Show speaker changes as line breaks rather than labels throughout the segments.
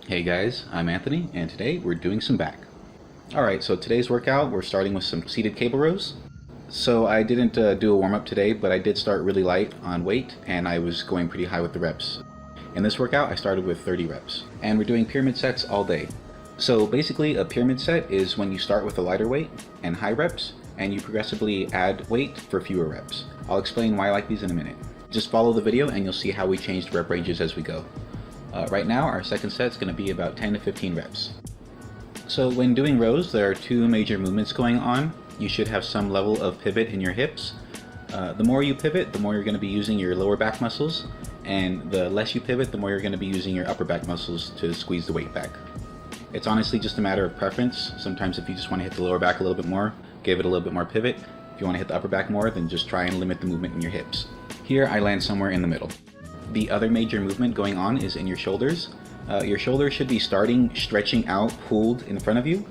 Hey guys, I'm Anthony, and today we're doing some back. Alright, so today's workout, we're starting with some seated cable rows. So I didn't do a warm-up today, but I did start really light on weight, and I was going pretty high with the reps. In this workout, I started with 30 reps. And we're doing pyramid sets all day. So basically, a pyramid set is when you start with a lighter weight and high reps, and you progressively add weight for fewer reps. I'll explain why I like these in a minute. Just follow the video and you'll see how we change the rep ranges as we go. Right now, our second set is going to be about 10 to 15 reps. So when doing rows, there are two major movements going on. You should have some level of pivot in your hips. The more you pivot, the more you're going to be using your lower back muscles, and the less you pivot, the more you're going to be using your upper back muscles to squeeze the weight back. It's honestly just a matter of preference. Sometimes if you just want to hit the lower back a little bit more, give it a little bit more pivot. If you want to hit the upper back more, then just try and limit the movement in your hips. Here, I land somewhere in the middle. The other major movement going on is in your shoulders. Your shoulders should be stretching out, pulled in front of you,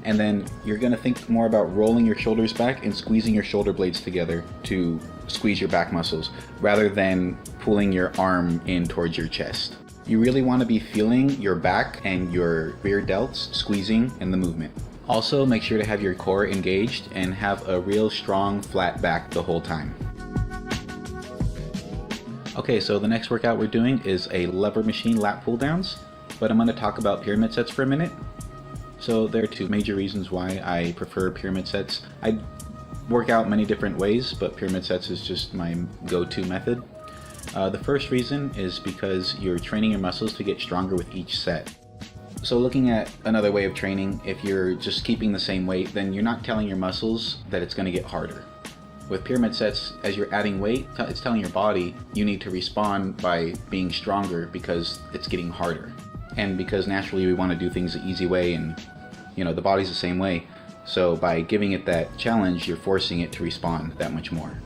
and then you're going to think more about rolling your shoulders back and squeezing your shoulder blades together to squeeze your back muscles, rather than pulling your arm in towards your chest. You really want to be feeling your back and your rear delts squeezing in the movement. Also, make sure to have your core engaged and have a real strong, flat back the whole time. Okay, so the next workout we're doing is a lever machine lat pull-downs, but I'm going to talk about pyramid sets for a minute. So there are two major reasons why I prefer pyramid sets. I work out many different ways, but pyramid sets is just my go-to method. The first reason is because you're training your muscles to get stronger with each set. So looking at another way of training, if you're just keeping the same weight, then you're not telling your muscles that it's going to get harder. With pyramid sets, as you're adding weight, it's telling your body you need to respond by being stronger because it's getting harder. And because naturally we want to do things the easy way, and the body's the same way. So by giving it that challenge, you're forcing it to respond that much more.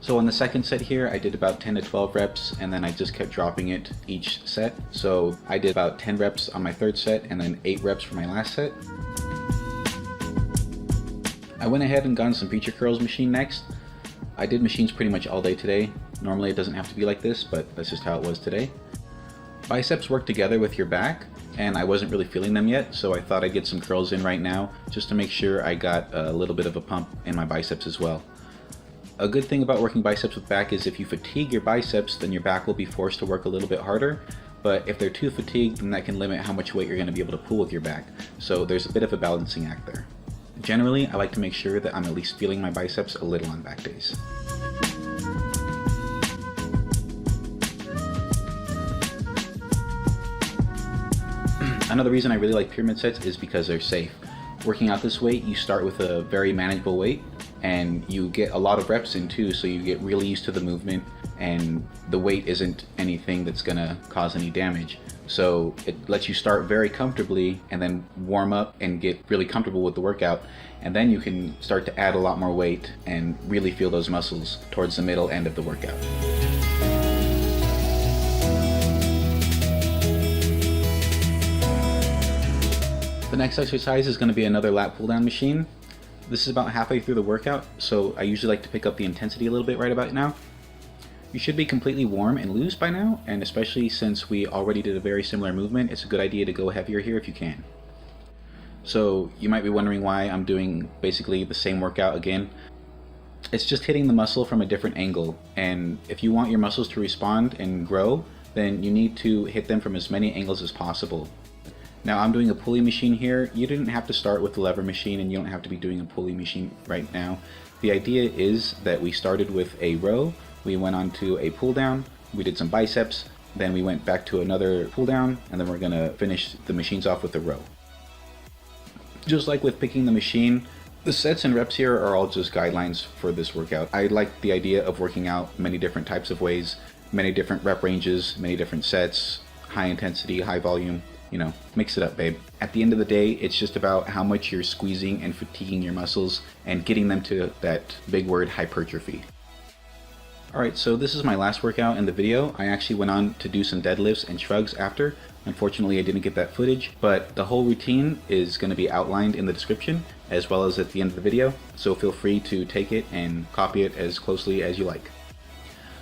So on the second set here, I did about 10 to 12 reps, and then I just kept dropping it each set. So I did about 10 reps on my third set, and then 8 reps for my last set. I went ahead and got some feature curls machine next. I did machines pretty much all day today. Normally it doesn't have to be like this, but that's just how it was today. Biceps work together with your back, and I wasn't really feeling them yet, so I thought I'd get some curls in right now just to make sure I got a little bit of a pump in my biceps as well. A good thing about working biceps with back is if you fatigue your biceps, then your back will be forced to work a little bit harder. But if they're too fatigued, then that can limit how much weight you're going to be able to pull with your back. So there's a bit of a balancing act there. Generally, I like to make sure that I'm at least feeling my biceps a little on back days. Another reason I really like pyramid sets is because they're safe. Working out this weight, you start with a very manageable weight, and you get a lot of reps in too, so you get really used to the movement, and the weight isn't anything that's gonna cause any damage. So it lets you start very comfortably and then warm up and get really comfortable with the workout, and then you can start to add a lot more weight and really feel those muscles towards the middle end of the workout. The next exercise is going to be another lat pull down machine. This is about halfway through the workout, so I usually like to pick up the intensity a little bit right about now. You should be completely warm and loose by now, and especially since we already did a very similar movement, it's a good idea to go heavier here if you can. So you might be wondering why I'm doing basically the same workout again. It's just hitting the muscle from a different angle, and if you want your muscles to respond and grow, then you need to hit them from as many angles as possible. Now I'm doing a pulley machine here. You didn't have to start with the lever machine, and you don't have to be doing a pulley machine right now. The idea is that we started with a row, we went on to a pull down, we did some biceps, then we went back to another pull down, and then we're going to finish the machines off with a row. Just like with picking the machine, the sets and reps here are all just guidelines for this workout. I like the idea of working out many different types of ways, many different rep ranges, many different sets, high intensity, high volume. Mix it up, babe. At the end of the day, it's just about how much you're squeezing and fatiguing your muscles and getting them to that big word, hypertrophy. Alright, so this is my last workout in the video. I actually went on to do some deadlifts and shrugs after. Unfortunately, I didn't get that footage, but the whole routine is going to be outlined in the description as well as at the end of the video, so feel free to take it and copy it as closely as you like.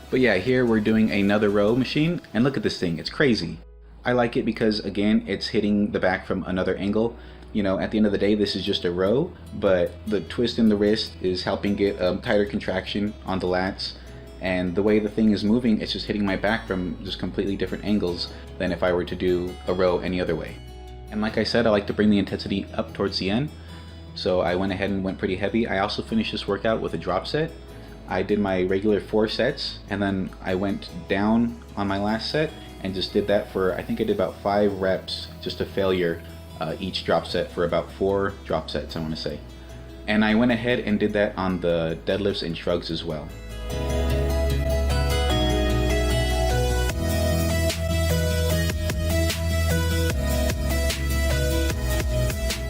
But yeah, here we're doing another row machine, and look at this thing, it's crazy. I like it because, again, it's hitting the back from another angle. You know, at the end of the day, this is just a row, but the twist in the wrist is helping get a tighter contraction on the lats. And the way the thing is moving, it's just hitting my back from just completely different angles than if I were to do a row any other way. And like I said, I like to bring the intensity up towards the end. So I went ahead and went pretty heavy. I also finished this workout with a drop set. I did my regular 4 sets, and then I went down on my last set and just did that for, I think I did about 5 reps, just a failure each drop set for about 4 drop sets, I want to say. And I went ahead and did that on the deadlifts and shrugs as well.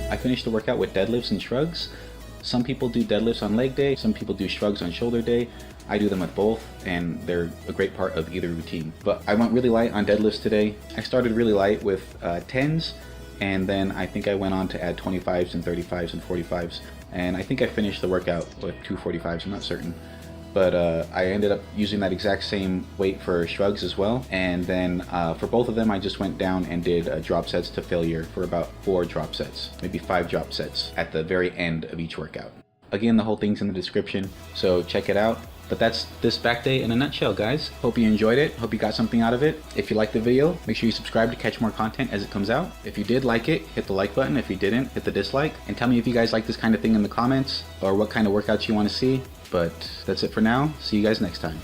I finished the workout with deadlifts and shrugs. Some people do deadlifts on leg day, some people do shrugs on shoulder day. I do them with both, and they're a great part of either routine. But I went really light on deadlifts today. I started really light with 10s, and then I think I went on to add 25s and 35s and 45s. And I think I finished the workout with 2 45s, I'm not certain. But I ended up using that exact same weight for shrugs as well. And then for both of them, I just went down and did drop sets to failure for about 4 drop sets, maybe 5 drop sets at the very end of each workout. Again, the whole thing's in the description, so check it out. But that's this back day in a nutshell, guys. Hope you enjoyed it. Hope you got something out of it. If you liked the video, make sure you subscribe to catch more content as it comes out. If you did like it, hit the like button. If you didn't, hit the dislike. And tell me if you guys like this kind of thing in the comments, or what kind of workouts you want to see. But that's it for now. See you guys next time.